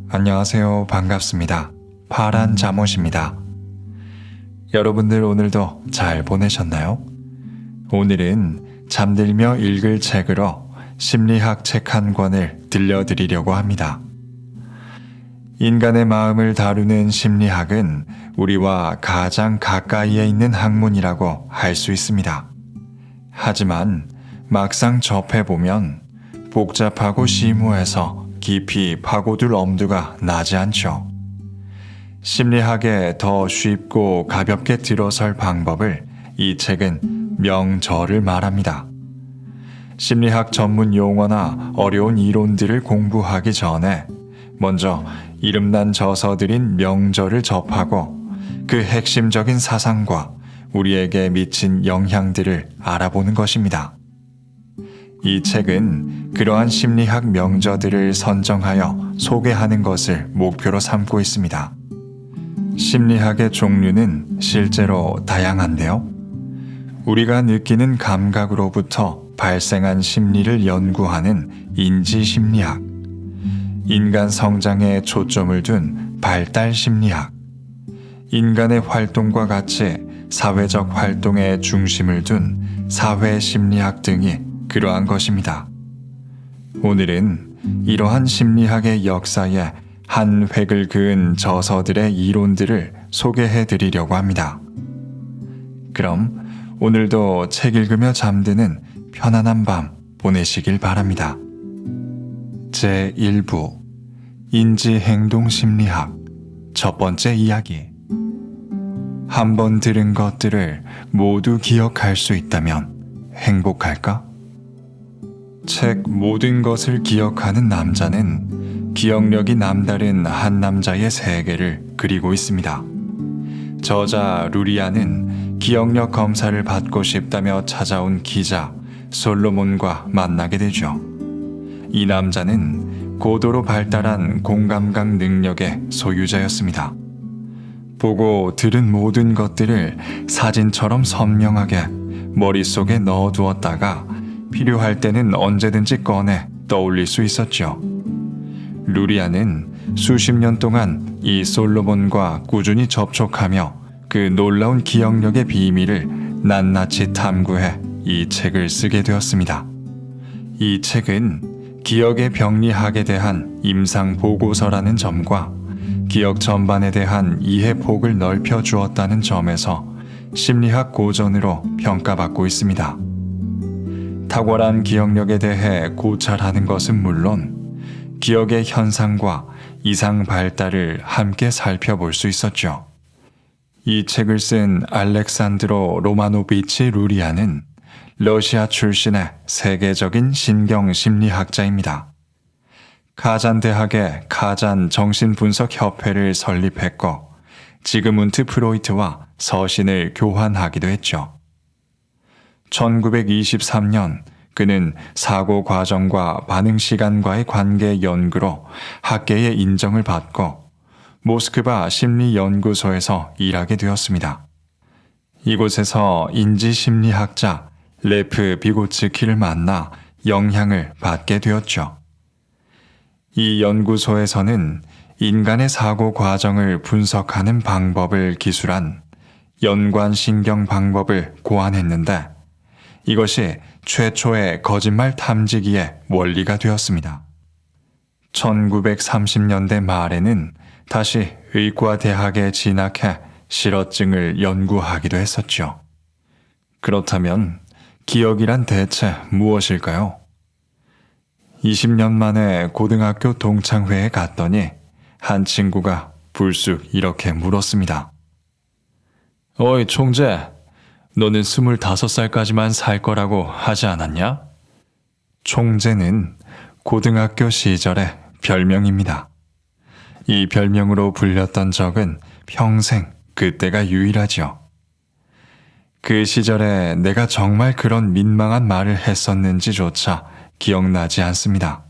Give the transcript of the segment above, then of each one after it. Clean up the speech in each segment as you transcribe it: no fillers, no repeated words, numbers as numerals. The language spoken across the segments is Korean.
안녕하세요. 반갑습니다. 파란 잠옷입니다. 여러분들 오늘도 잘 보내셨나요? 오늘은 잠들며 읽을 책으로 심리학 책 한 권을 들려드리려고 합니다. 인간의 마음을 다루는 심리학은 우리와 가장 가까이에 있는 학문이라고 할 수 있습니다. 하지만 막상 접해보면 복잡하고 심오해서 깊이 파고들 엄두가 나지 않죠. 심리학에 더 쉽고 가볍게 들어설 방법을 이 책은 명저를 말합니다. 심리학 전문 용어나 어려운 이론들을 공부하기 전에 먼저 이름난 저서들인 명저를 접하고 그 핵심적인 사상과 우리에게 미친 영향들을 알아보는 것입니다. 이 책은 그러한 심리학 명저들을 선정하여 소개하는 것을 목표로 삼고 있습니다. 심리학의 종류는 실제로 다양한데요. 우리가 느끼는 감각으로부터 발생한 심리를 연구하는 인지심리학, 인간 성장에 초점을 둔 발달심리학, 인간의 활동과 같이 사회적 활동에 중심을 둔 사회심리학 등이 그러한 것입니다. 오늘은 이러한 심리학의 역사에 한 획을 그은 저서들의 이론들을 소개해 드리려고 합니다. 그럼 오늘도 책 읽으며 잠드는 편안한 밤 보내시길 바랍니다. 제1부 인지행동심리학 첫 번째 이야기. 한번 들은 것들을 모두 기억할 수 있다면 행복할까? 책 모든 것을 기억하는 남자는 기억력이 남다른 한 남자의 세계를 그리고 있습니다. 저자 루리아는 기억력 검사를 받고 싶다며 찾아온 기자 솔로몬과 만나게 되죠. 이 남자는 고도로 발달한 공감각 능력의 소유자였습니다. 보고 들은 모든 것들을 사진처럼 선명하게 머릿속에 넣어두었다가 필요할 때는 언제든지 꺼내 떠올릴 수 있었죠. 루리아는 수십 년 동안 이 솔로몬과 꾸준히 접촉하며 그 놀라운 기억력의 비밀을 낱낱이 탐구해 이 책을 쓰게 되었습니다. 이 책은 기억의 병리학에 대한 임상 보고서라는 점과 기억 전반에 대한 이해 폭을 넓혀 주었다는 점에서 심리학 고전으로 평가받고 있습니다. 탁월한 기억력에 대해 고찰하는 것은 물론 기억의 현상과 이상 발달을 함께 살펴볼 수 있었죠. 이 책을 쓴 알렉산드로 로마노비치 루리아는 러시아 출신의 세계적인 신경심리학자입니다. 카잔 대학의 카잔 정신분석협회를 설립했고 지그문트 프로이트와 서신을 교환하기도 했죠. 1923년 그는 사고 과정과 반응 시간과의 관계 연구로 학계의 인정을 받고 모스크바 심리연구소에서 일하게 되었습니다. 이곳에서 인지심리학자 레프 비고츠키를 만나 영향을 받게 되었죠. 이 연구소에서는 인간의 사고 과정을 분석하는 방법을 기술한 연관신경 방법을 고안했는데 이것이 최초의 거짓말 탐지기의 원리가 되었습니다. 1930년대 말에는 다시 의과대학에 진학해 실어증을 연구하기도 했었죠. 그렇다면 기억이란 대체 무엇일까요? 20년 만에 고등학교 동창회에 갔더니 한 친구가 불쑥 이렇게 물었습니다. 어이 총재, 너는 25살까지만 살 거라고 하지 않았냐? 총재는 고등학교 시절의 별명입니다. 이 별명으로 불렸던 적은 평생 그때가 유일하죠. 그 시절에 내가 정말 그런 민망한 말을 했었는지조차 기억나지 않습니다.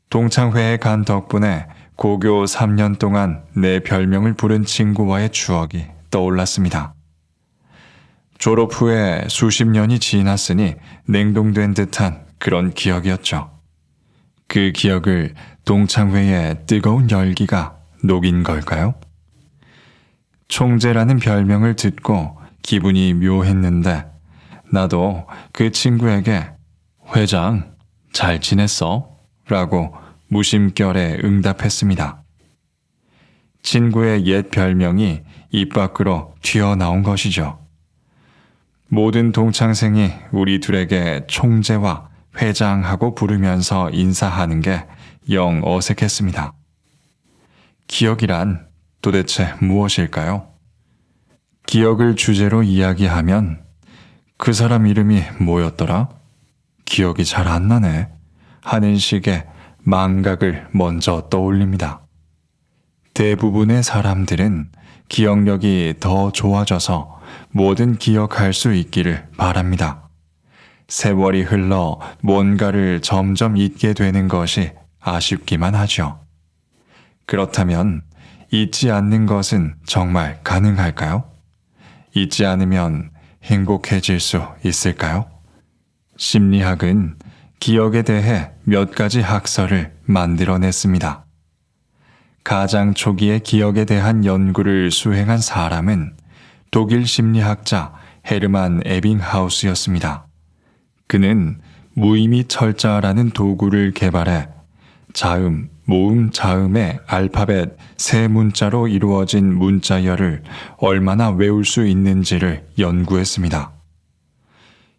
동창회에 간 덕분에 고교 3년 동안 내 별명을 부른 친구와의 추억이 떠올랐습니다. 졸업 후에 수십 년이 지났으니 냉동된 듯한 그런 기억이었죠. 그 기억을 동창회의 뜨거운 열기가 녹인 걸까요? 총재라는 별명을 듣고 기분이 묘했는데 나도 그 친구에게 회장, 잘 지냈어? 라고 무심결에 응답했습니다. 친구의 옛 별명이 입 밖으로 튀어나온 것이죠. 모든 동창생이 우리 둘에게 총재와 회장하고 부르면서 인사하는 게 영 어색했습니다. 기억이란 도대체 무엇일까요? 기억을 주제로 이야기하면 그 사람 이름이 뭐였더라? 기억이 잘 안 나네 하는 식의 망각을 먼저 떠올립니다. 대부분의 사람들은 기억력이 더 좋아져서 뭐든 기억할 수 있기를 바랍니다. 세월이 흘러 뭔가를 점점 잊게 되는 것이 아쉽기만 하죠. 그렇다면 잊지 않는 것은 정말 가능할까요? 잊지 않으면 행복해질 수 있을까요? 심리학은 기억에 대해 몇 가지 학설을 만들어냈습니다. 가장 초기의 기억에 대한 연구를 수행한 사람은 독일 심리학자 헤르만 에빙하우스였습니다. 그는 무의미 철자라는 도구를 개발해 자음, 모음, 자음의 알파벳 세 문자로 이루어진 문자열을 얼마나 외울 수 있는지를 연구했습니다.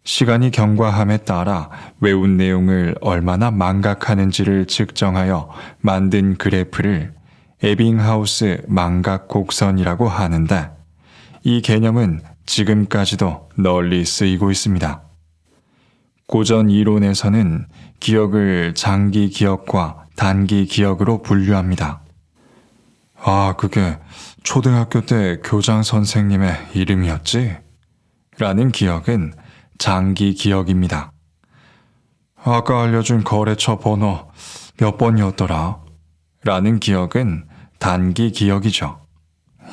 시간이 경과함에 따라 외운 내용을 얼마나 망각하는지를 측정하여 만든 그래프를 에빙하우스 망각 곡선이라고 하는데 이 개념은 지금까지도 널리 쓰이고 있습니다. 고전 이론에서는 기억을 장기 기억과 단기 기억으로 분류합니다. 아, 그게 초등학교 때 교장 선생님의 이름이었지? 라는 기억은 장기 기억입니다. 아까 알려준 거래처 번호 몇 번이었더라? 라는 기억은 단기 기억이죠.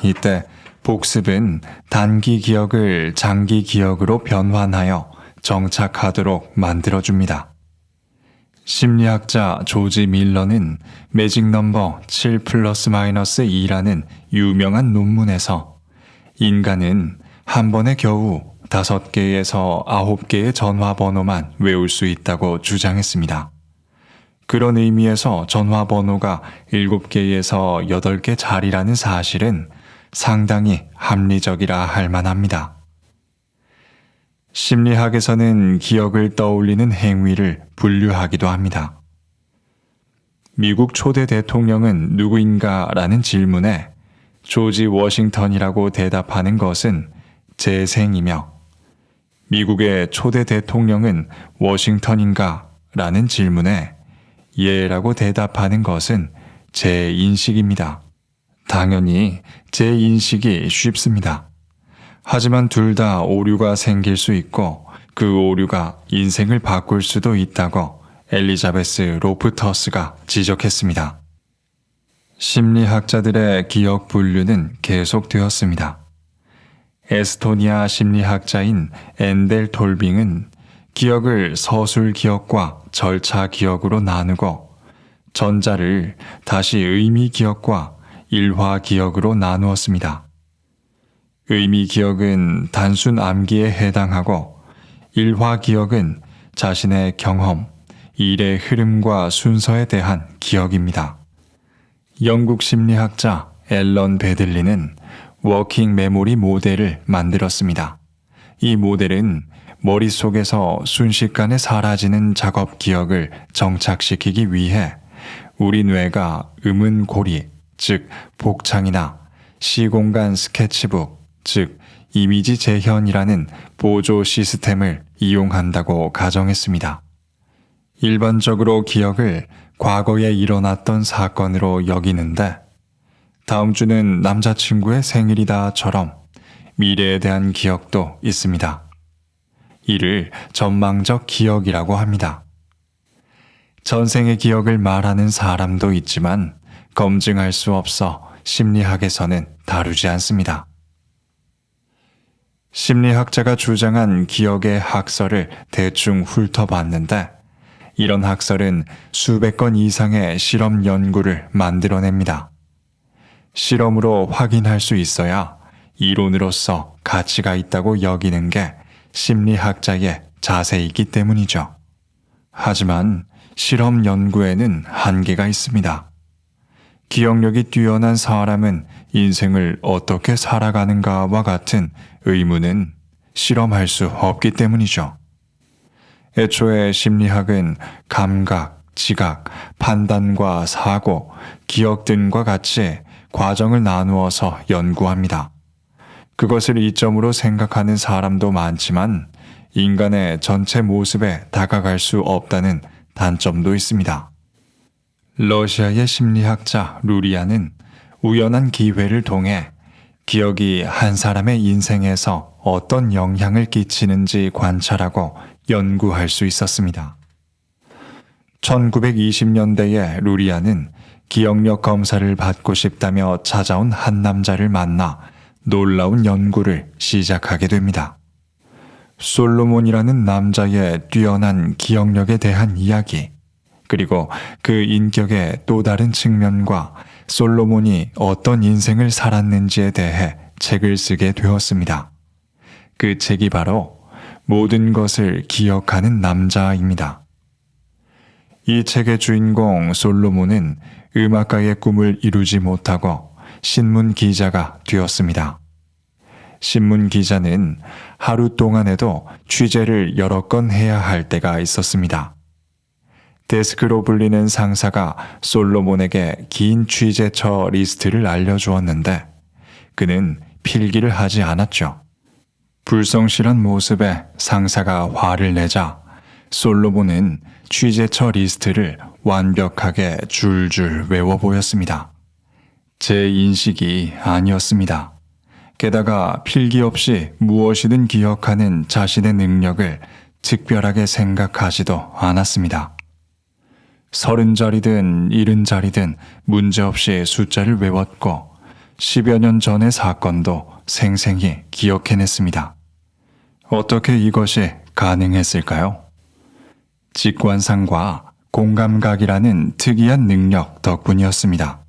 이때 복습은 단기 기억을 장기 기억으로 변환하여 정착하도록 만들어줍니다. 심리학자 조지 밀러는 매직 넘버 7+-2라는 유명한 논문에서 인간은 한 번에 겨우 5개에서 9개의 전화번호만 외울 수 있다고 주장했습니다. 그런 의미에서 전화번호가 7개에서 8개 자리라는 사실은 상당히 합리적이라 할 만합니다. 심리학에서는 기억을 떠올리는 행위를 분류하기도 합니다. 미국 초대 대통령은 누구인가? 라는 질문에 조지 워싱턴이라고 대답하는 것은 재생이며 미국의 초대 대통령은 워싱턴인가? 라는 질문에 예라고 대답하는 것은 재인식입니다. 당연히 재인식이 쉽습니다. 하지만 둘 다 오류가 생길 수 있고 그 오류가 인생을 바꿀 수도 있다고 엘리자베스 로프터스가 지적했습니다. 심리학자들의 기억 분류는 계속되었습니다. 에스토니아 심리학자인 엔델 톨빙은 기억을 서술 기억과 절차 기억으로 나누고 전자를 다시 의미 기억과 일화 기억으로 나누었습니다. 의미 기억은 단순 암기에 해당하고 일화 기억은 자신의 경험, 일의 흐름과 순서에 대한 기억입니다. 영국 심리학자 앨런 베들리는 워킹 메모리 모델을 만들었습니다. 이 모델은 머릿속에서 순식간에 사라지는 작업 기억을 정착시키기 위해 우리 뇌가 음은고리, 즉 복창이나 시공간 스케치북, 즉 이미지 재현이라는 보조 시스템을 이용한다고 가정했습니다. 일반적으로 기억을 과거에 일어났던 사건으로 여기는데 다음 주는 남자친구의 생일이다처럼 미래에 대한 기억도 있습니다. 이를 전망적 기억이라고 합니다. 전생의 기억을 말하는 사람도 있지만 검증할 수 없어 심리학에서는 다루지 않습니다. 심리학자가 주장한 기억의 학설을 대충 훑어봤는데 이런 학설은 수백 건 이상의 실험 연구를 만들어냅니다. 실험으로 확인할 수 있어야 이론으로서 가치가 있다고 여기는 게 심리학자의 자세이기 때문이죠. 하지만 실험 연구에는 한계가 있습니다. 기억력이 뛰어난 사람은 인생을 어떻게 살아가는가와 같은 의문은 실험할 수 없기 때문이죠. 애초에 심리학은 감각, 지각, 판단과 사고, 기억 등과 같이 과정을 나누어서 연구합니다. 그것을 이점으로 생각하는 사람도 많지만 인간의 전체 모습에 다가갈 수 없다는 단점도 있습니다. 러시아의 심리학자 루리아는 우연한 기회를 통해 기억이 한 사람의 인생에서 어떤 영향을 끼치는지 관찰하고 연구할 수 있었습니다. 1920년대에 루리아는 기억력 검사를 받고 싶다며 찾아온 한 남자를 만나 놀라운 연구를 시작하게 됩니다. 솔로몬이라는 남자의 뛰어난 기억력에 대한 이야기, 그리고 그 인격의 또 다른 측면과 솔로몬이 어떤 인생을 살았는지에 대해 책을 쓰게 되었습니다. 그 책이 바로 모든 것을 기억하는 남자입니다. 이 책의 주인공 솔로몬은 음악가의 꿈을 이루지 못하고 신문 기자가 되었습니다. 신문 기자는 하루 동안에도 취재를 여러 건 해야 할 때가 있었습니다. 데스크로 불리는 상사가 솔로몬에게 긴 취재처 리스트를 알려주었는데 그는 필기를 하지 않았죠. 불성실한 모습에 상사가 화를 내자 솔로몬은 취재처 리스트를 완벽하게 줄줄 외워 보였습니다. 제 인식이 아니었습니다. 게다가 필기 없이 무엇이든 기억하는 자신의 능력을 특별하게 생각하지도 않았습니다. 30자리든 70자리든 문제없이 숫자를 외웠고 10여 년 전의 사건도 생생히 기억해냈습니다. 어떻게 이것이 가능했을까요? 직관상과 공감각이라는 특이한 능력 덕분이었습니다.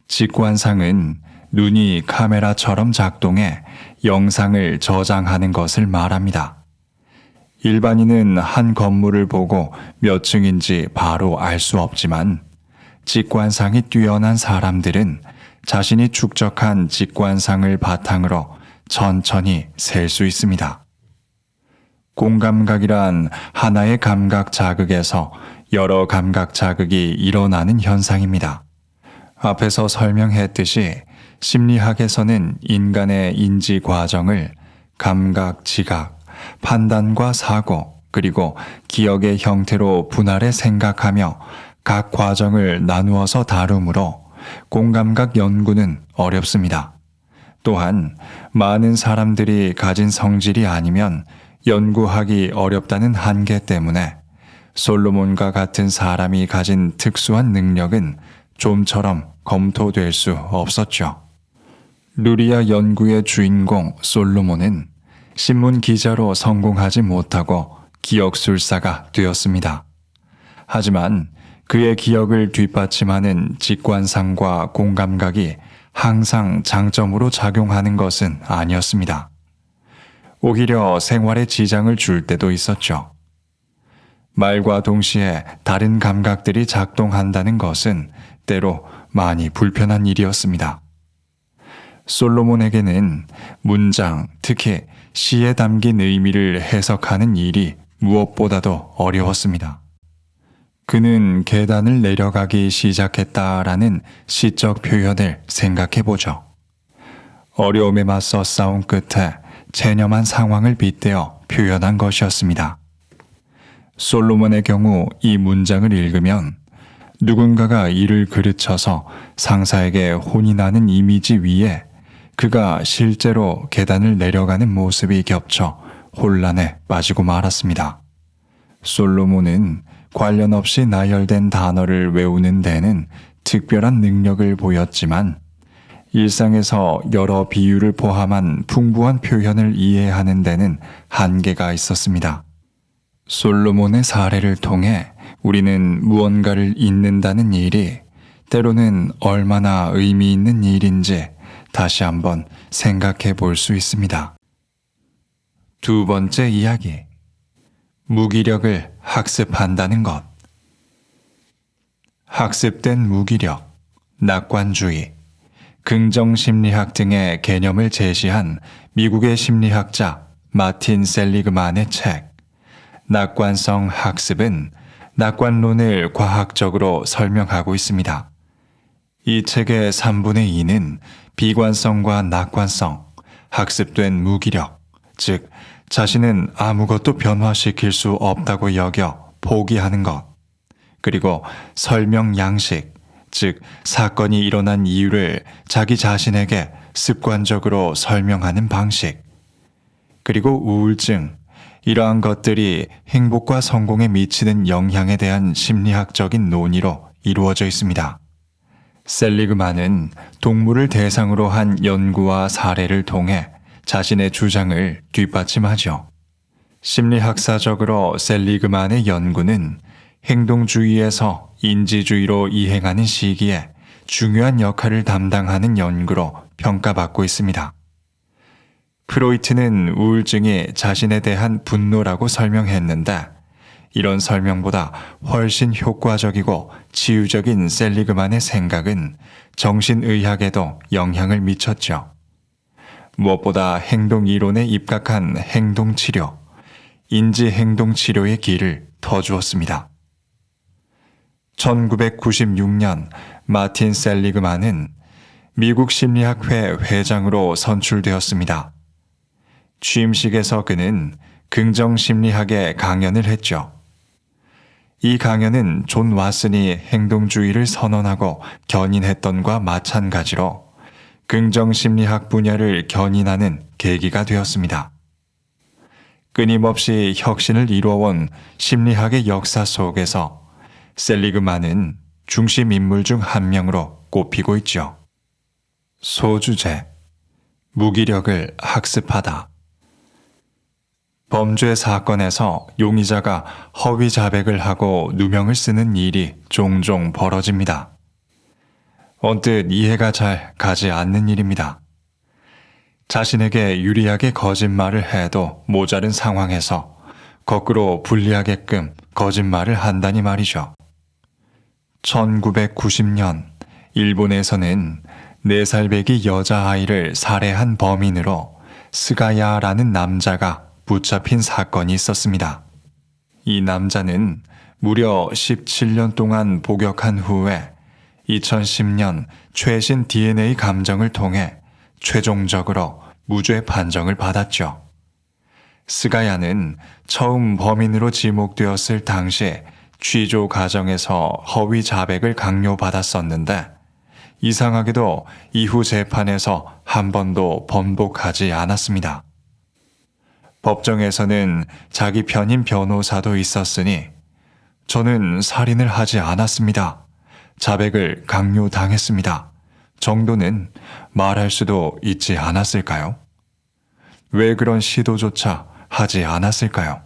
직관상은 눈이 카메라처럼 작동해 영상을 저장하는 것을 말합니다. 일반인은 한 건물을 보고 몇 층인지 바로 알 수 없지만 직관상이 뛰어난 사람들은 자신이 축적한 직관상을 바탕으로 천천히 셀 수 있습니다. 공감각이란 하나의 감각 자극에서 여러 감각 자극이 일어나는 현상입니다. 앞에서 설명했듯이 심리학에서는 인간의 인지 과정을 감각, 지각, 판단과 사고, 그리고 기억의 형태로 분할해 생각하며 각 과정을 나누어서 다루므로 공감각 연구는 어렵습니다. 또한 많은 사람들이 가진 성질이 아니면 연구하기 어렵다는 한계 때문에 솔로몬과 같은 사람이 가진 특수한 능력은 좀처럼 검토될 수 없었죠. 루리아 연구의 주인공 솔로몬은 신문 기자로 성공하지 못하고 기억술사가 되었습니다. 하지만 그의 기억을 뒷받침하는 직관상과 공감각이 항상 장점으로 작용하는 것은 아니었습니다. 오히려 생활에 지장을 줄 때도 있었죠. 말과 동시에 다른 감각들이 작동한다는 것은 때로 많이 불편한 일이었습니다. 솔로몬에게는 문장, 특히 시에 담긴 의미를 해석하는 일이 무엇보다도 어려웠습니다. 그는 계단을 내려가기 시작했다라는 시적 표현을 생각해보죠. 어려움에 맞서 싸운 끝에 체념한 상황을 빗대어 표현한 것이었습니다. 솔로몬의 경우 이 문장을 읽으면 누군가가 이를 그르쳐서 상사에게 혼이 나는 이미지 위에 그가 실제로 계단을 내려가는 모습이 겹쳐 혼란에 빠지고 말았습니다. 솔로몬은 관련 없이 나열된 단어를 외우는 데는 특별한 능력을 보였지만 일상에서 여러 비유를 포함한 풍부한 표현을 이해하는 데는 한계가 있었습니다. 솔로몬의 사례를 통해 우리는 무언가를 잊는다는 일이 때로는 얼마나 의미 있는 일인지 다시 한번 생각해 볼 수 있습니다. 두 번째 이야기. 무기력을 학습한다는 것. 학습된 무기력, 낙관주의, 긍정심리학 등의 개념을 제시한 미국의 심리학자 마틴 셀리그만의 책 낙관성 학습은 낙관론을 과학적으로 설명하고 있습니다. 이 책의 3분의 2는 비관성과 낙관성, 학습된 무기력, 즉 자신은 아무것도 변화시킬 수 없다고 여겨 포기하는 것, 그리고 설명 양식, 즉 사건이 일어난 이유를 자기 자신에게 습관적으로 설명하는 방식, 그리고 우울증, 이러한 것들이 행복과 성공에 미치는 영향에 대한 심리학적인 논의로 이루어져 있습니다. 셀리그만은 동물을 대상으로 한 연구와 사례를 통해 자신의 주장을 뒷받침하죠. 심리학사적으로 셀리그만의 연구는 행동주의에서 인지주의로 이행하는 시기에 중요한 역할을 담당하는 연구로 평가받고 있습니다. 프로이트는 우울증이 자신에 대한 분노라고 설명했는데 이런 설명보다 훨씬 효과적이고 치유적인 셀리그만의 생각은 정신의학에도 영향을 미쳤죠. 무엇보다 행동이론에 입각한 행동치료, 인지행동치료의 길을 터주었습니다. 1996년 마틴 셀리그만은 미국 심리학회 회장으로 선출되었습니다. 취임식에서 그는 긍정심리학의 강연을 했죠. 이 강연은 존 왓슨이 행동주의를 선언하고 견인했던과 마찬가지로 긍정심리학 분야를 견인하는 계기가 되었습니다. 끊임없이 혁신을 이루어온 심리학의 역사 속에서 셀리그만은 중심 인물 중 한 명으로 꼽히고 있죠. 소주제, 무기력을 학습하다. 범죄 사건에서 용의자가 허위 자백을 하고 누명을 쓰는 일이 종종 벌어집니다. 언뜻 이해가 잘 가지 않는 일입니다. 자신에게 유리하게 거짓말을 해도 모자른 상황에서 거꾸로 불리하게끔 거짓말을 한다니 말이죠. 1990년 일본에서는 4살배기 여자아이를 살해한 범인으로 스가야라는 남자가 붙잡힌 사건이 있었습니다. 이 남자는 무려 17년 동안 복역한 후에 2010년 최신 DNA 감정을 통해 최종적으로 무죄 판정을 받았죠. 스가야는 처음 범인으로 지목되었을 당시 취조 과정에서 허위 자백을 강요받았었는데 이상하게도 이후 재판에서 한 번도 번복하지 않았습니다. 법정에서는 자기 편인 변호사도 있었으니 저는 살인을 하지 않았습니다. 자백을 강요당했습니다. 정도는 말할 수도 있지 않았을까요? 왜 그런 시도조차 하지 않았을까요?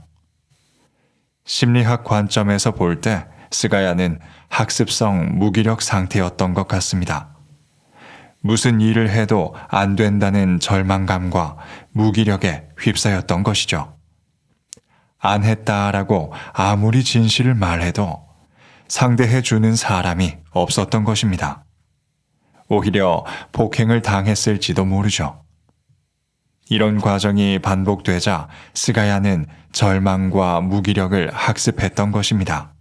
심리학 관점에서 볼 때 스가야는 학습성 무기력 상태였던 것 같습니다. 무슨 일을 해도 안 된다는 절망감과 무기력에 휩싸였던 것이죠. 안 했다라고 아무리 진실을 말해도 상대해주는 사람이 없었던 것입니다. 오히려 폭행을 당했을지도 모르죠. 이런 과정이 반복되자 스가야는 절망과 무기력을 학습했던 것입니다.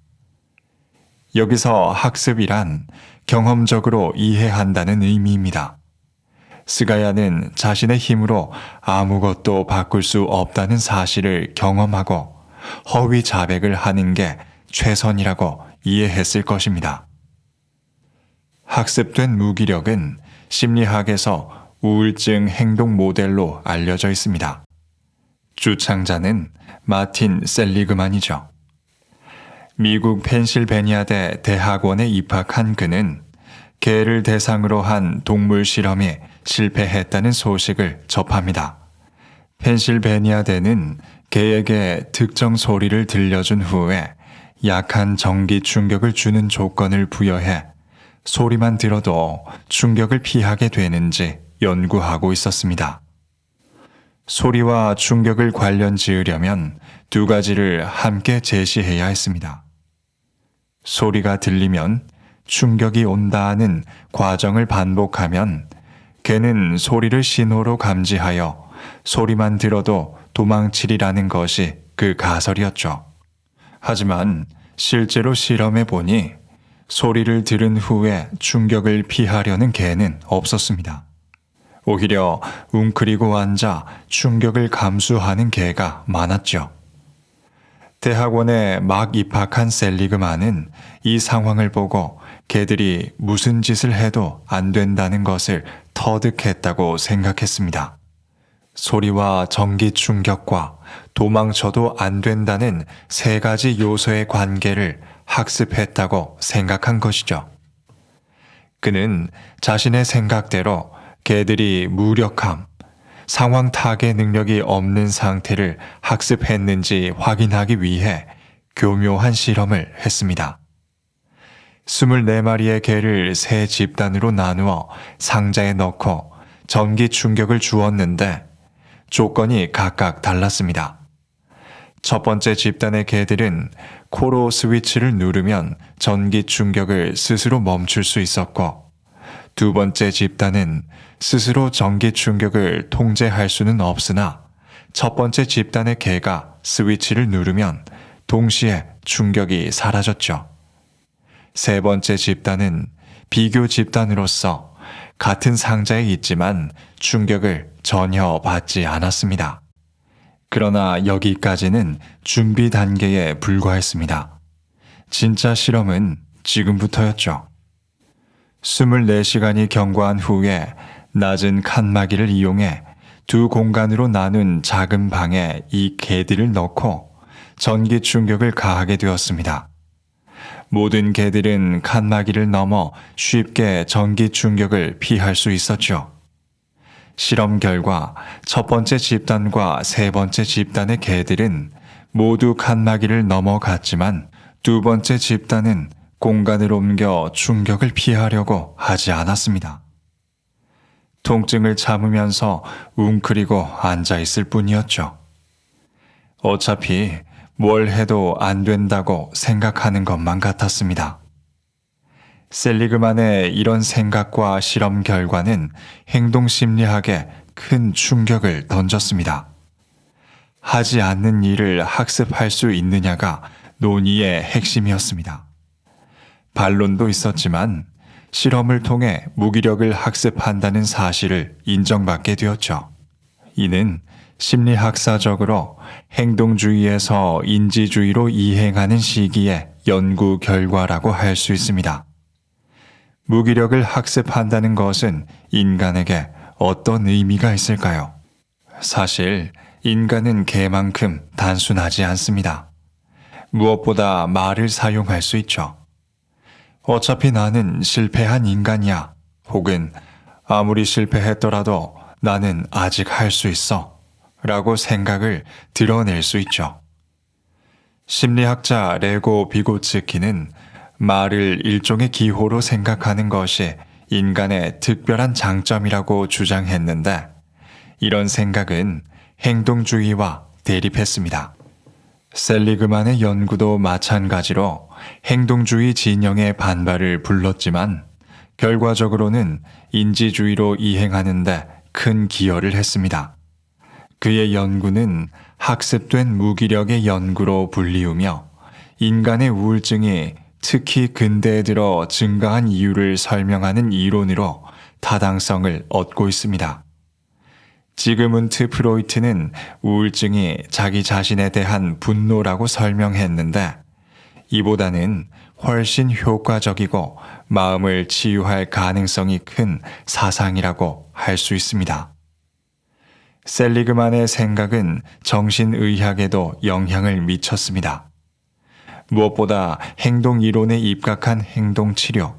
여기서 학습이란 경험적으로 이해한다는 의미입니다. 스가야는 자신의 힘으로 아무것도 바꿀 수 없다는 사실을 경험하고 허위 자백을 하는 게 최선이라고 이해했을 것입니다. 학습된 무기력은 심리학에서 우울증 행동 모델로 알려져 있습니다. 주창자는 마틴 셀리그만이죠. 미국 펜실베니아대 대학원에 입학한 그는 개를 대상으로 한 동물 실험이 실패했다는 소식을 접합니다. 펜실베니아대는 개에게 특정 소리를 들려준 후에 약한 전기 충격을 주는 조건을 부여해 소리만 들어도 충격을 피하게 되는지 연구하고 있었습니다. 소리와 충격을 관련 지으려면 두 가지를 함께 제시해야 했습니다. 소리가 들리면 충격이 온다는 과정을 반복하면 개는 소리를 신호로 감지하여 소리만 들어도 도망치리라는 것이 그 가설이었죠. 하지만 실제로 실험해 보니 소리를 들은 후에 충격을 피하려는 개는 없었습니다. 오히려 웅크리고 앉아 충격을 감수하는 개가 많았죠. 대학원에 막 입학한 셀리그만은 이 상황을 보고 개들이 무슨 짓을 해도 안 된다는 것을 터득했다고 생각했습니다. 소리와 전기 충격과 도망쳐도 안 된다는 세 가지 요소의 관계를 학습했다고 생각한 것이죠. 그는 자신의 생각대로 개들이 무력함, 상황 타개 능력이 없는 상태를 학습했는지 확인하기 위해 교묘한 실험을 했습니다. 24마리의 개를 세 집단으로 나누어 상자에 넣고 전기 충격을 주었는데 조건이 각각 달랐습니다. 첫 번째 집단의 개들은 코로 스위치를 누르면 전기 충격을 스스로 멈출 수 있었고, 두 번째 집단은 스스로 전기 충격을 통제할 수는 없으나 첫 번째 집단의 개가 스위치를 누르면 동시에 충격이 사라졌죠. 세 번째 집단은 비교 집단으로서 같은 상자에 있지만 충격을 전혀 받지 않았습니다. 그러나 여기까지는 준비 단계에 불과했습니다. 진짜 실험은 지금부터였죠. 24시간이 경과한 후에 낮은 칸막이를 이용해 두 공간으로 나눈 작은 방에 이 개들을 넣고 전기 충격을 가하게 되었습니다. 모든 개들은 칸막이를 넘어 쉽게 전기 충격을 피할 수 있었죠. 실험 결과 첫 번째 집단과 세 번째 집단의 개들은 모두 칸막이를 넘어갔지만 두 번째 집단은 공간을 옮겨 충격을 피하려고 하지 않았습니다. 통증을 참으면서 웅크리고 앉아 있을 뿐이었죠. 어차피 뭘 해도 안 된다고 생각하는 것만 같았습니다. 셀리그만의 이런 생각과 실험 결과는 행동심리학에 큰 충격을 던졌습니다. 하지 않는 일을 학습할 수 있느냐가 논의의 핵심이었습니다. 반론도 있었지만 실험을 통해 무기력을 학습한다는 사실을 인정받게 되었죠. 이는 심리학사적으로 행동주의에서 인지주의로 이행하는 시기의 연구 결과라고 할 수 있습니다. 무기력을 학습한다는 것은 인간에게 어떤 의미가 있을까요? 사실 인간은 개만큼 단순하지 않습니다. 무엇보다 말을 사용할 수 있죠. 어차피 나는 실패한 인간이야. 혹은 아무리 실패했더라도 나는 아직 할 수 있어. 라고 생각을 드러낼 수 있죠. 심리학자 레고 비고츠키는 말을 일종의 기호로 생각하는 것이 인간의 특별한 장점이라고 주장했는데 이런 생각은 행동주의와 대립했습니다. 셀리그만의 연구도 마찬가지로 행동주의 진영의 반발을 불렀지만 결과적으로는 인지주의로 이행하는데 큰 기여를 했습니다. 그의 연구는 학습된 무기력의 연구로 불리우며 인간의 우울증이 특히 근대에 들어 증가한 이유를 설명하는 이론으로 타당성을 얻고 있습니다. 지그문트 프로이트는 우울증이 자기 자신에 대한 분노라고 설명했는데 이보다는 훨씬 효과적이고 마음을 치유할 가능성이 큰 사상이라고 할 수 있습니다. 셀리그만의 생각은 정신의학에도 영향을 미쳤습니다. 무엇보다 행동이론에 입각한 행동치료,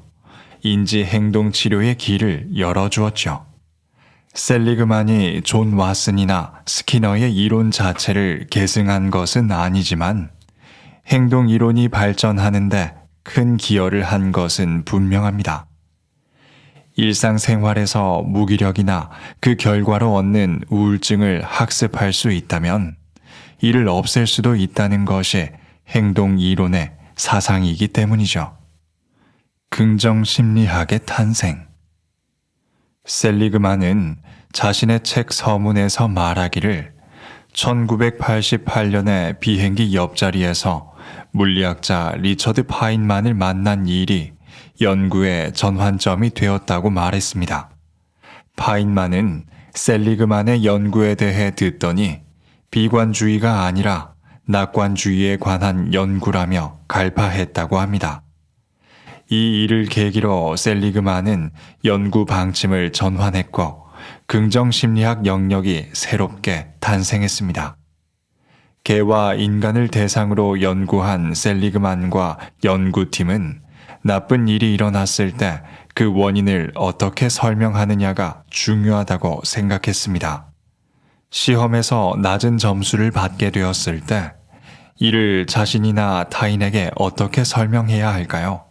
인지행동치료의 길을 열어주었죠. 셀리그만이 존 왓슨이나 스키너의 이론 자체를 계승한 것은 아니지만 행동 이론이 발전하는데 큰 기여를 한 것은 분명합니다. 일상생활에서 무기력이나 그 결과로 얻는 우울증을 학습할 수 있다면 이를 없앨 수도 있다는 것이 행동 이론의 사상이기 때문이죠. 긍정 심리학의 탄생. 셀리그만은 자신의 책 서문에서 말하기를 1988년에 비행기 옆자리에서 물리학자 리처드 파인만을 만난 일이 연구의 전환점이 되었다고 말했습니다. 파인만은 셀리그만의 연구에 대해 듣더니 비관주의가 아니라 낙관주의에 관한 연구라며 갈파했다고 합니다. 이 일을 계기로 셀리그만은 연구 방침을 전환했고 긍정심리학 영역이 새롭게 탄생했습니다. 개와 인간을 대상으로 연구한 셀리그만과 연구팀은 나쁜 일이 일어났을 때 그 원인을 어떻게 설명하느냐가 중요하다고 생각했습니다. 시험에서 낮은 점수를 받게 되었을 때 이를 자신이나 타인에게 어떻게 설명해야 할까요?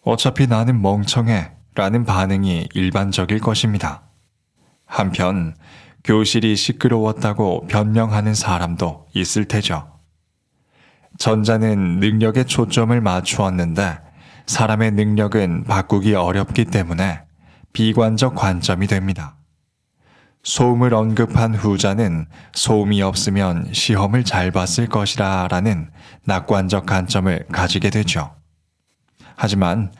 어차피 나는 멍청해 라는 반응이 일반적일 것입니다. 한편 교실이 시끄러웠다고 변명하는 사람도 있을 테죠. 전자는 능력에 초점을 맞추었는데 사람의 능력은 바꾸기 어렵기 때문에 비관적 관점이 됩니다. 소음을 언급한 후자는 소음이 없으면 시험을 잘 봤을 것이라 라는 낙관적 관점을 가지게 되죠. 하지만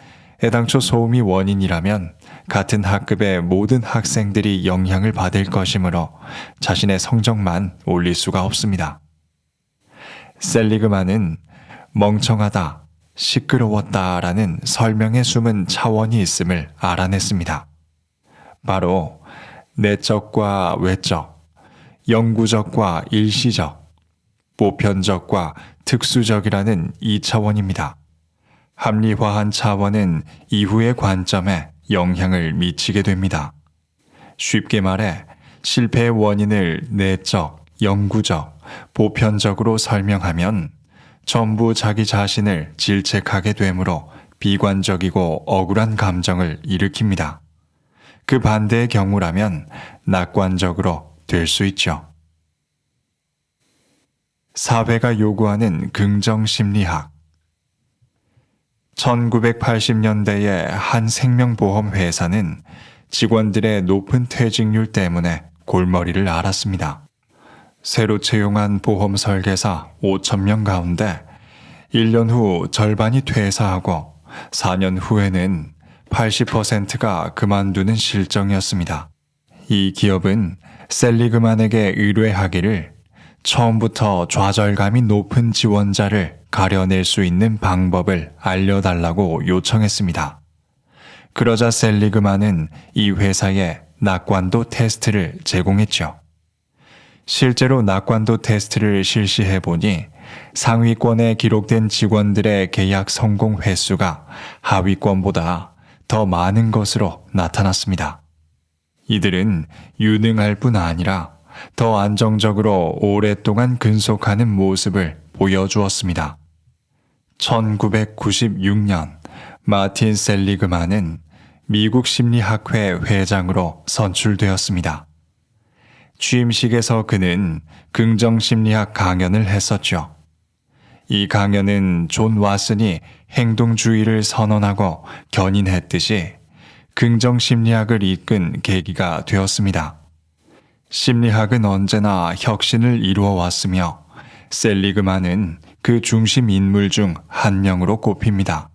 애당초 소음이 원인이라면 같은 학급의 모든 학생들이 영향을 받을 것이므로 자신의 성적만 올릴 수가 없습니다. 셀리그만은 멍청하다, 시끄러웠다라는 설명에 숨은 차원이 있음을 알아냈습니다. 바로 내적과 외적, 영구적과 일시적, 보편적과 특수적이라는 이 차원입니다. 합리화한 차원은 이후의 관점에 영향을 미치게 됩니다. 쉽게 말해 실패의 원인을 내적, 영구적, 보편적으로 설명하면 전부 자기 자신을 질책하게 되므로 비관적이고 억울한 감정을 일으킵니다. 그 반대의 경우라면 낙관적으로 될 수 있죠. 사회가 요구하는 긍정심리학. 1980년대에 한 생명보험 회사는 직원들의 높은 퇴직률 때문에 골머리를 앓았습니다. 새로 채용한 보험 설계사 5,000명 가운데 1년 후 절반이 퇴사하고 4년 후에는 80%가 그만두는 실정이었습니다. 이 기업은 셀리그만에게 의뢰하기를 처음부터 좌절감이 높은 지원자를 가려낼 수 있는 방법을 알려달라고 요청했습니다. 그러자 셀리그만은 이 회사에 낙관도 테스트를 제공했죠. 실제로 낙관도 테스트를 실시해보니 상위권에 기록된 직원들의 계약 성공 횟수가 하위권보다 더 많은 것으로 나타났습니다. 이들은 유능할 뿐 아니라 더 안정적으로 오랫동안 근속하는 모습을 보여주었습니다. 1996년 마틴 셀리그만은 미국 심리학회 회장으로 선출되었습니다. 취임식에서 그는 긍정심리학 강연을 했었죠. 이 강연은 존 왓슨이 행동주의를 선언하고 견인했듯이 긍정심리학을 이끈 계기가 되었습니다. 심리학은 언제나 혁신을 이루어왔으며 셀리그만은 그 중심 인물 중 한 명으로 꼽힙니다.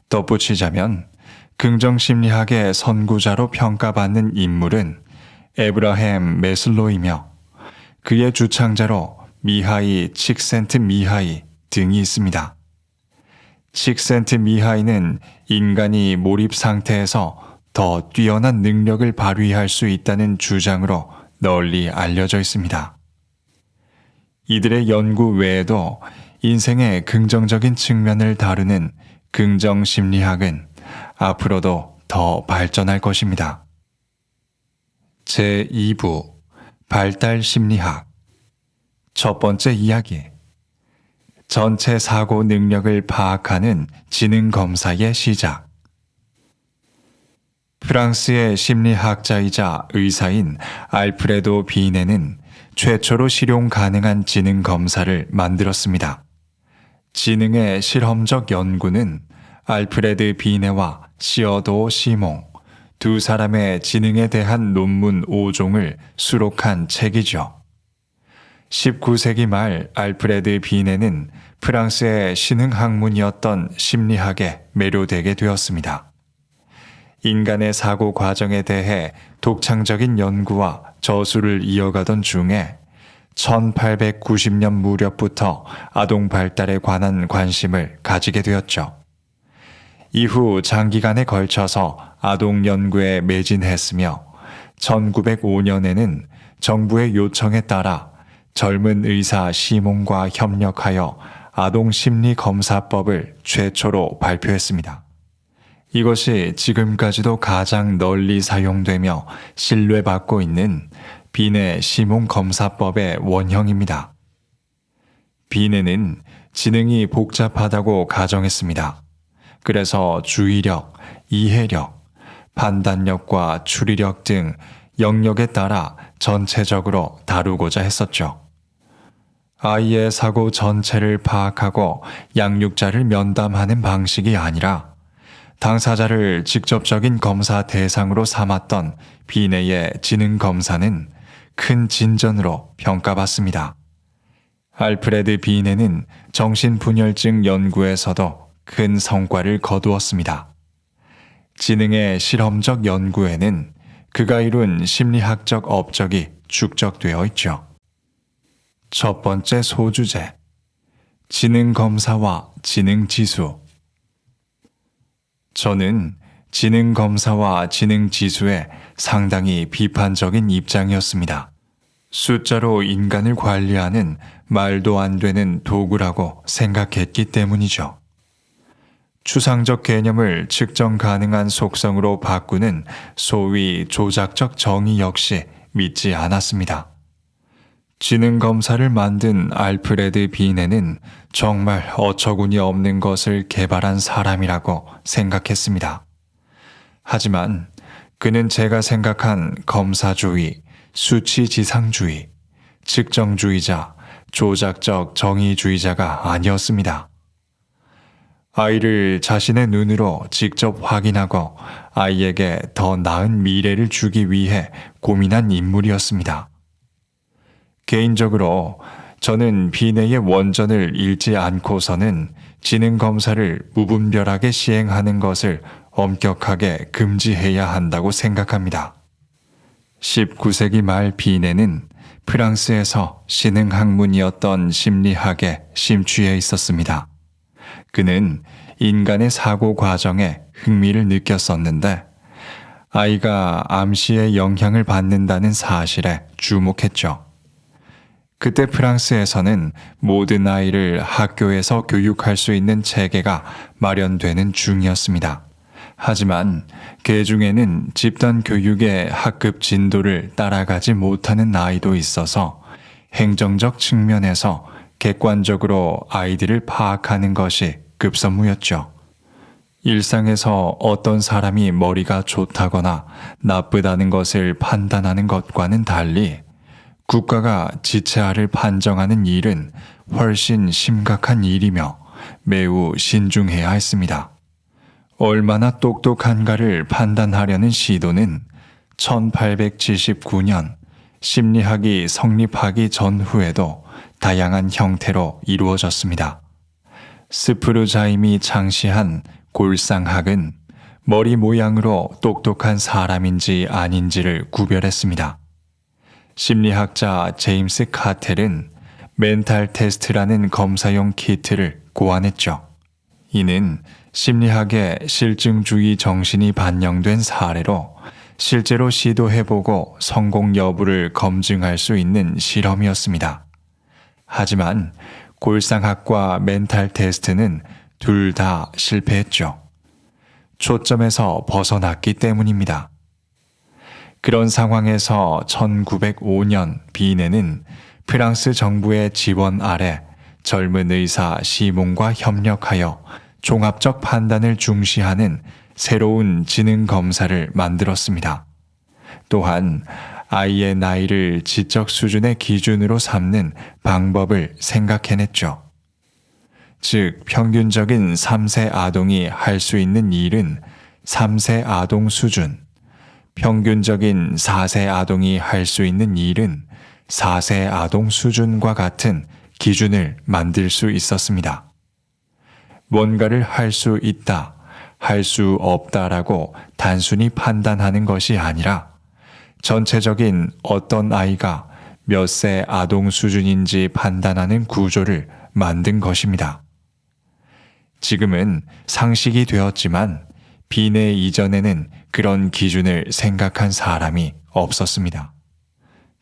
덧붙이자면 긍정심리학의 선구자로 평가받는 인물은 에브라햄 메슬로이며 그의 주창자로 미하이 칙센트미하이 등이 있습니다. 칙센트미하이는 인간이 몰입 상태에서 더 뛰어난 능력을 발휘할 수 있다는 주장으로 널리 알려져 있습니다. 이들의 연구 외에도 인생의 긍정적인 측면을 다루는 긍정심리학은 앞으로도 더 발전할 것입니다. 제2부 발달심리학. 첫 번째 이야기. 전체 사고 능력을 파악하는 지능 검사의 시작. 프랑스의 심리학자이자 의사인 알프레도 비네는 최초로 실용 가능한 지능 검사를 만들었습니다. 지능의 실험적 연구는 알프레드 비네와 시어도 시몽, 두 사람의 지능에 대한 논문 5종을 수록한 책이죠. 19세기 말 알프레드 비네는 프랑스의 신흥학문이었던 심리학에 매료되게 되었습니다. 인간의 사고 과정에 대해 독창적인 연구와 저술을 이어가던 중에 1890년 무렵부터 아동 발달에 관한 관심을 가지게 되었죠. 이후 장기간에 걸쳐서 아동 연구에 매진했으며 1905년에는 정부의 요청에 따라 젊은 의사 시몬과 협력하여 아동심리검사법을 최초로 발표했습니다. 이것이 지금까지도 가장 널리 사용되며 신뢰받고 있는 비네 시몬 검사법의 원형입니다. 비네는 지능이 복잡하다고 가정했습니다. 그래서 주의력, 이해력, 판단력과 추리력 등 영역에 따라 전체적으로 다루고자 했었죠. 아이의 사고 전체를 파악하고 양육자를 면담하는 방식이 아니라 당사자를 직접적인 검사 대상으로 삼았던 비네의 지능 검사는 큰 진전으로 평가받습니다. 알프레드 비네는 정신분열증 연구에서도 큰 성과를 거두었습니다. 지능의 실험적 연구에는 그가 이룬 심리학적 업적이 축적되어 있죠. 첫 번째 소주제, 지능 검사와 지능 지수. 저는 지능 검사와 지능 지수에 상당히 비판적인 입장이었습니다. 숫자로 인간을 관리하는 말도 안 되는 도구라고 생각했기 때문이죠. 추상적 개념을 측정 가능한 속성으로 바꾸는 소위 조작적 정의 역시 믿지 않았습니다. 지능 검사를 만든 알프레드 비네는 정말 어처구니 없는 것을 개발한 사람이라고 생각했습니다. 하지만 그는 제가 생각한 검사주의, 수치지상주의, 측정주의자, 조작적 정의주의자가 아니었습니다. 아이를 자신의 눈으로 직접 확인하고 아이에게 더 나은 미래를 주기 위해 고민한 인물이었습니다. 개인적으로 저는 비네의 원전을 읽지 않고서는 지능 검사를 무분별하게 시행하는 것을 엄격하게 금지해야 한다고 생각합니다. 19세기 말 비네는 프랑스에서 신흥학문이었던 심리학에 심취해 있었습니다. 그는 인간의 사고 과정에 흥미를 느꼈었는데 아이가 암시의 영향을 받는다는 사실에 주목했죠. 그때 프랑스에서는 모든 아이를 학교에서 교육할 수 있는 체계가 마련되는 중이었습니다. 하지만 그 중에는 집단 교육의 학급 진도를 따라가지 못하는 아이도 있어서 행정적 측면에서 객관적으로 아이들을 파악하는 것이 급선무였죠. 일상에서 어떤 사람이 머리가 좋다거나 나쁘다는 것을 판단하는 것과는 달리 국가가 지체아를 판정하는 일은 훨씬 심각한 일이며 매우 신중해야 했습니다. 얼마나 똑똑한가를 판단하려는 시도는 1879년 심리학이 성립하기 전후에도 다양한 형태로 이루어졌습니다. 스프루자임이 창시한 골상학은 머리 모양으로 똑똑한 사람인지 아닌지를 구별했습니다. 심리학자 제임스 카텔은 멘탈 테스트라는 검사용 키트를 고안했죠. 이는 심리학의 실증주의 정신이 반영된 사례로 실제로 시도해보고 성공 여부를 검증할 수 있는 실험이었습니다. 하지만 골상학과 멘탈 테스트는 둘 다 실패했죠. 초점에서 벗어났기 때문입니다. 그런 상황에서 1905년 비네는 프랑스 정부의 지원 아래 젊은 의사 시몬과 협력하여 종합적 판단을 중시하는 새로운 지능 검사를 만들었습니다. 또한 아이의 나이를 지적 수준의 기준으로 삼는 방법을 생각해냈죠. 즉, 평균적인 3세 아동이 할 수 있는 일은 3세 아동 수준, 평균적인 4세 아동이 할 수 있는 일은 4세 아동 수준과 같은 기준을 만들 수 있었습니다. 뭔가를 할 수 있다, 할 수 없다라고 단순히 판단하는 것이 아니라 전체적인 어떤 아이가 몇 세 아동 수준인지 판단하는 구조를 만든 것입니다. 지금은 상식이 되었지만 비내 이전에는 그런 기준을 생각한 사람이 없었습니다.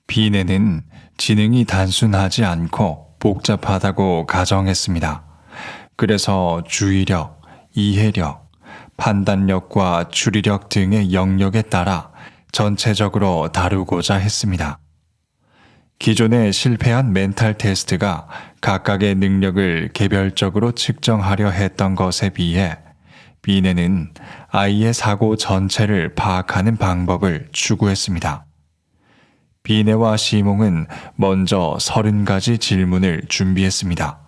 비내는 지능이 단순하지 않고 복잡하다고 가정했습니다. 그래서 주의력, 이해력, 판단력과 추리력 등의 영역에 따라 전체적으로 다루고자 했습니다. 기존에 실패한 멘탈 테스트가 각각의 능력을 개별적으로 측정하려 했던 것에 비해 비내는 아이의 사고 전체를 파악하는 방법을 추구했습니다. 비내와 시몽은 먼저 30가지 질문을 준비했습니다.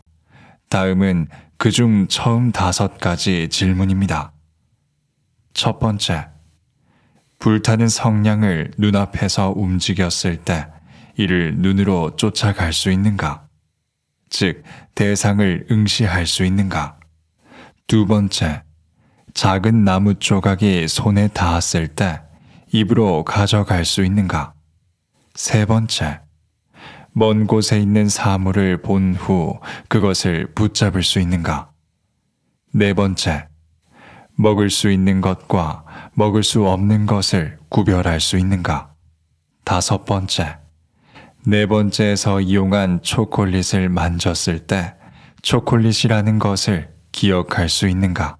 다음은 그중 처음 5가지 질문입니다. 첫 번째, 불타는 성냥을 눈앞에서 움직였을 때 이를 눈으로 쫓아갈 수 있는가? 즉, 대상을 응시할 수 있는가? 두 번째, 작은 나무 조각이 손에 닿았을 때 입으로 가져갈 수 있는가? 세 번째, 먼 곳에 있는 사물을 본 후 그것을 붙잡을 수 있는가? 네 번째, 먹을 수 있는 것과 먹을 수 없는 것을 구별할 수 있는가? 다섯 번째, 네 번째에서 이용한 초콜릿을 만졌을 때 초콜릿이라는 것을 기억할 수 있는가?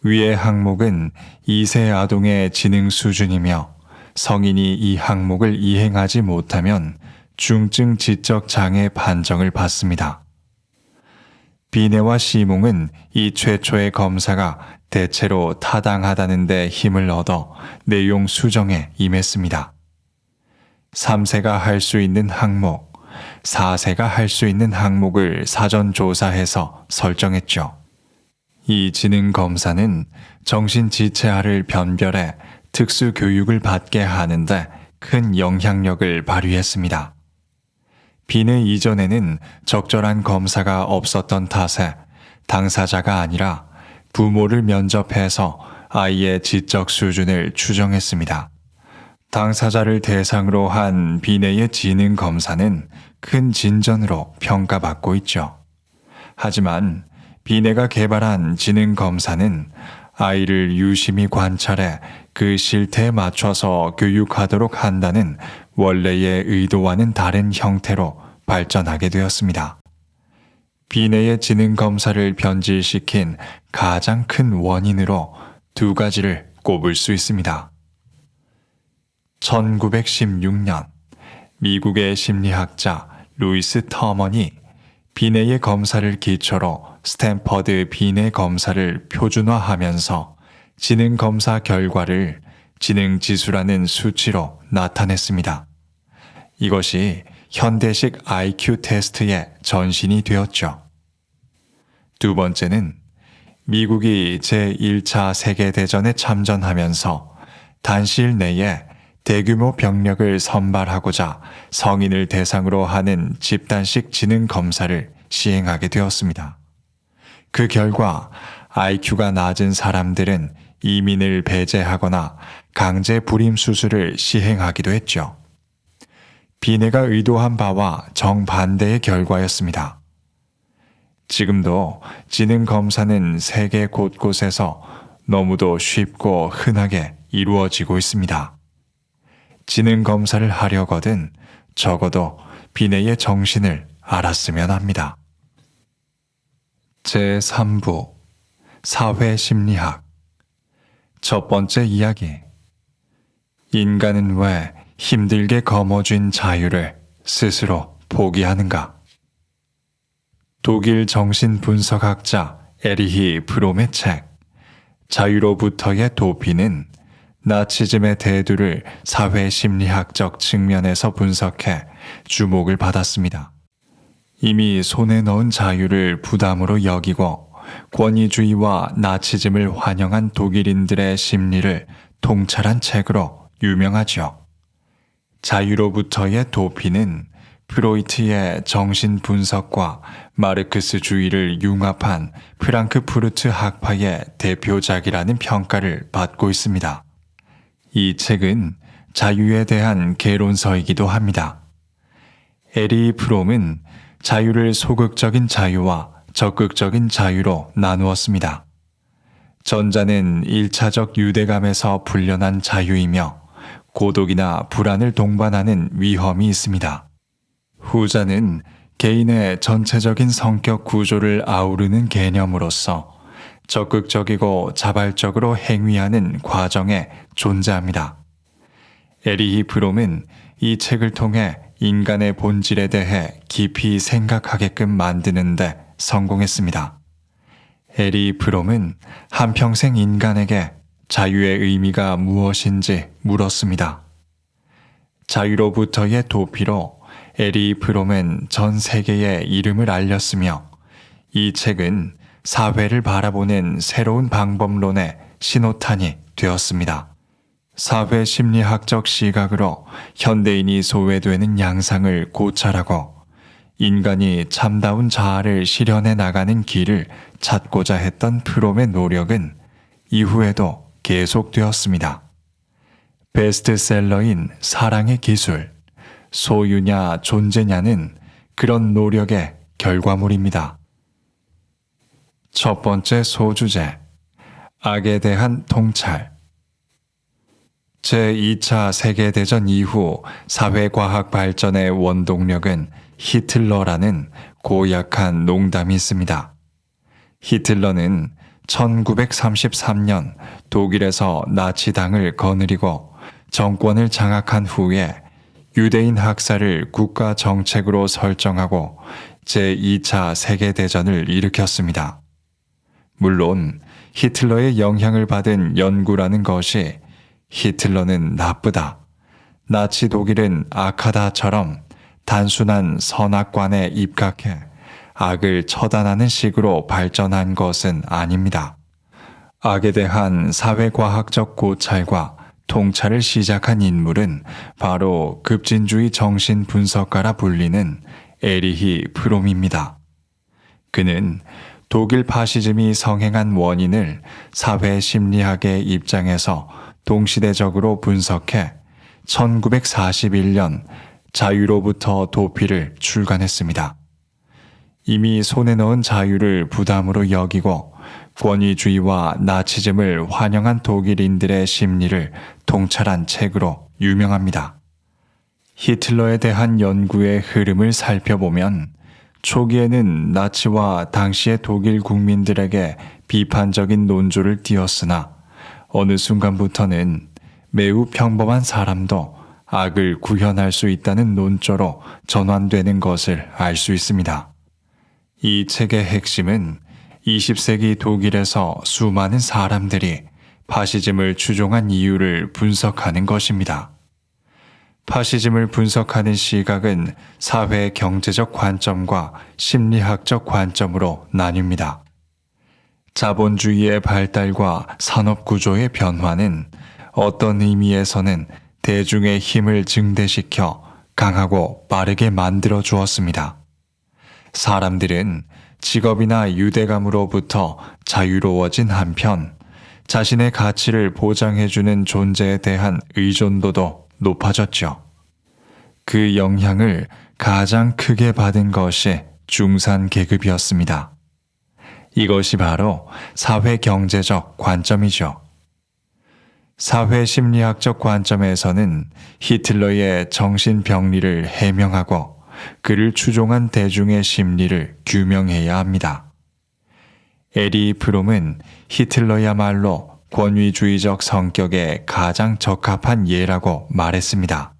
위의 항목은 2세 아동의 지능 수준이며 성인이 이 항목을 이행하지 못하면 중증 지적 장애 판정을 받습니다. 비내와 시몽은 이 최초의 검사가 대체로 타당하다는 데 힘을 얻어 내용 수정에 임했습니다. 3세가 할 수 있는 항목, 4세가 할 수 있는 항목을 사전 조사해서 설정했죠. 이 지능 검사는 정신지체아를 변별해 특수 교육을 받게 하는데 큰 영향력을 발휘했습니다. 비내 이전에는 적절한 검사가 없었던 탓에 당사자가 아니라 부모를 면접해서 아이의 지적 수준을 추정했습니다. 당사자를 대상으로 한 비내의 지능 검사는 큰 진전으로 평가받고 있죠. 하지만 비내가 개발한 지능 검사는 아이를 유심히 관찰해 그 실태에 맞춰서 교육하도록 한다는 원래의 의도와는 다른 형태로 발전하게 되었습니다. 비내의 지능 검사를 변질시킨 가장 큰 원인으로 2가지를 꼽을 수 있습니다. 1916년 미국의 심리학자 루이스 터먼이 비내의 검사를 기초로 스탠퍼드 비내 검사를 표준화하면서 지능 검사 결과를 지능 지수라는 수치로 나타냈습니다. 이것이 현대식 IQ 테스트의 전신이 되었죠. 두 번째는 미국이 제1차 세계대전에 참전하면서 단시일 내에 대규모 병력을 선발하고자 성인을 대상으로 하는 집단식 지능 검사를 시행하게 되었습니다. 그 결과 IQ가 낮은 사람들은 이민을 배제하거나 강제 불임 수술을 시행하기도 했죠. 비내가 의도한 바와 정반대의 결과였습니다. 지금도 지능 검사는 세계 곳곳에서 너무도 쉽고 흔하게 이루어지고 있습니다. 지능 검사를 하려거든 적어도 비내의 정신을 알았으면 합니다. 제3부 사회심리학 첫 번째 이야기 인간은 왜 힘들게 거머쥔 자유를 스스로 포기하는가? 독일 정신분석학자 에리히 프롬의 책 자유로부터의 도피는 나치즘의 대두를 사회심리학적 측면에서 분석해 주목을 받았습니다. 이미 손에 넣은 자유를 부담으로 여기고 권위주의와 나치즘을 환영한 독일인들의 심리를 통찰한 책으로 유명하죠. 자유로부터의 도피는 프로이트의 정신분석과 마르크스주의를 융합한 프랑크푸르트 학파의 대표작이라는 평가를 받고 있습니다. 이 책은 자유에 대한 개론서이기도 합니다. 에리 프롬은 자유를 소극적인 자유와 적극적인 자유로 나누었습니다. 전자는 1차적 유대감에서 풀려난 자유이며 고독이나 불안을 동반하는 위험이 있습니다. 후자는 개인의 전체적인 성격 구조를 아우르는 개념으로서 적극적이고 자발적으로 행위하는 과정에 존재합니다. 에리히 프롬은 이 책을 통해 인간의 본질에 대해 깊이 생각하게끔 만드는데 성공했습니다. 에리 프롬은 한평생 인간에게 자유의 의미가 무엇인지 물었습니다. 자유로부터의 도피로 에리 프롬은 전 세계에 이름을 알렸으며 이 책은 사회를 바라보는 새로운 방법론의 신호탄이 되었습니다. 사회심리학적 시각으로 현대인이 소외되는 양상을 고찰하고 인간이 참다운 자아를 실현해 나가는 길을 찾고자 했던 프롬의 노력은 이후에도 계속되었습니다. 베스트셀러인 사랑의 기술, 소유냐 존재냐는 그런 노력의 결과물입니다. 첫 번째 소주제, 악에 대한 통찰. 제2차 세계대전 이후 사회과학 발전의 원동력은 히틀러라는 고약한 농담이 있습니다. 히틀러는 1933년 독일에서 나치당을 거느리고 정권을 장악한 후에 유대인 학살을 국가 정책으로 설정하고 제2차 세계대전을 일으켰습니다. 물론 히틀러의 영향을 받은 연구라는 것이 히틀러는 나쁘다, 나치 독일은 악하다처럼 단순한 선악관에 입각해 악을 처단하는 식으로 발전한 것은 아닙니다. 악에 대한 사회과학적 고찰과 통찰을 시작한 인물은 바로 급진주의 정신분석가라 불리는 에리히 프롬입니다. 그는 독일 파시즘이 성행한 원인을 사회심리학의 입장에서 동시대적으로 분석해 1941년 자유로부터 도피를 출간했습니다. 이미 손에 넣은 자유를 부담으로 여기고 권위주의와 나치즘을 환영한 독일인들의 심리를 통찰한 책으로 유명합니다. 히틀러에 대한 연구의 흐름을 살펴보면 초기에는 나치와 당시의 독일 국민들에게 비판적인 논조를 띄웠으나 어느 순간부터는 매우 평범한 사람도 악을 구현할 수 있다는 논조로 전환되는 것을 알 수 있습니다. 이 책의 핵심은 20세기 독일에서 수많은 사람들이 파시즘을 추종한 이유를 분석하는 것입니다. 파시즘을 분석하는 시각은 사회 경제적 관점과 심리학적 관점으로 나뉩니다. 자본주의의 발달과 산업구조의 변화는 어떤 의미에서는 대중의 힘을 증대시켜 강하고 빠르게 만들어 주었습니다. 사람들은 직업이나 유대감으로부터 자유로워진 한편 자신의 가치를 보장해주는 존재에 대한 의존도도 높아졌죠. 그 영향을 가장 크게 받은 것이 중산 계급이었습니다. 이것이 바로 사회경제적 관점이죠. 사회심리학적 관점에서는 히틀러의 정신병리를 해명하고 그를 추종한 대중의 심리를 규명해야 합니다. 에리 프롬은 히틀러야말로 권위주의적 성격에 가장 적합한 예라고 말했습니다.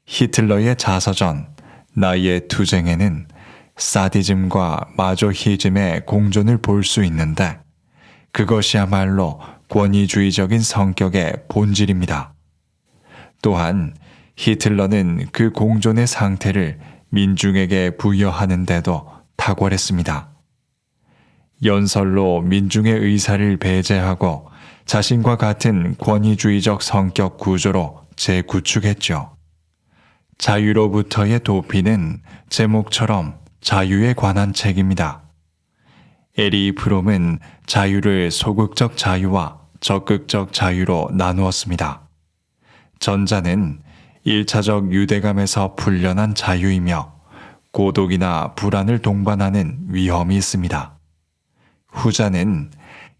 히틀러의 자서전 나의 투쟁에는 사디즘과 마조히즘의 공존을 볼 수 있는데 그것이야말로 권위주의적인 성격의 본질입니다. 또한 히틀러는 그 공존의 상태를 민중에게 부여하는데도 탁월했습니다. 연설로 민중의 의사를 배제하고 자신과 같은 권위주의적 성격 구조로 재구축했죠. 자유로부터의 도피는 제목처럼 자유에 관한 책입니다. 에리 프롬은 자유를 소극적 자유와 적극적 자유로 나누었습니다. 전자는 1차적 유대감에서 풀려난 자유이며 고독이나 불안을 동반하는 위험이 있습니다. 후자는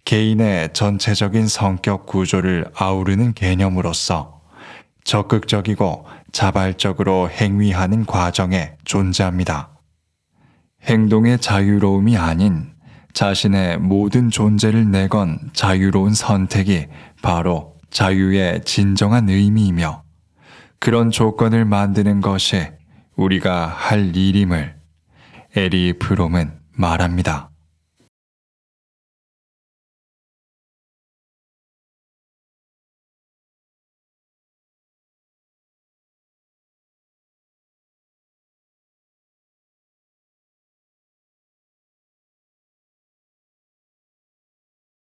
개인의 전체적인 성격 구조를 아우르는 개념으로서 적극적이고 자발적으로 행위하는 과정에 존재합니다. 행동의 자유로움이 아닌 자신의 모든 존재를 내건 자유로운 선택이 바로 자유의 진정한 의미이며 그런 조건을 만드는 것이 우리가 할 일임을 에리 프롬은 말합니다.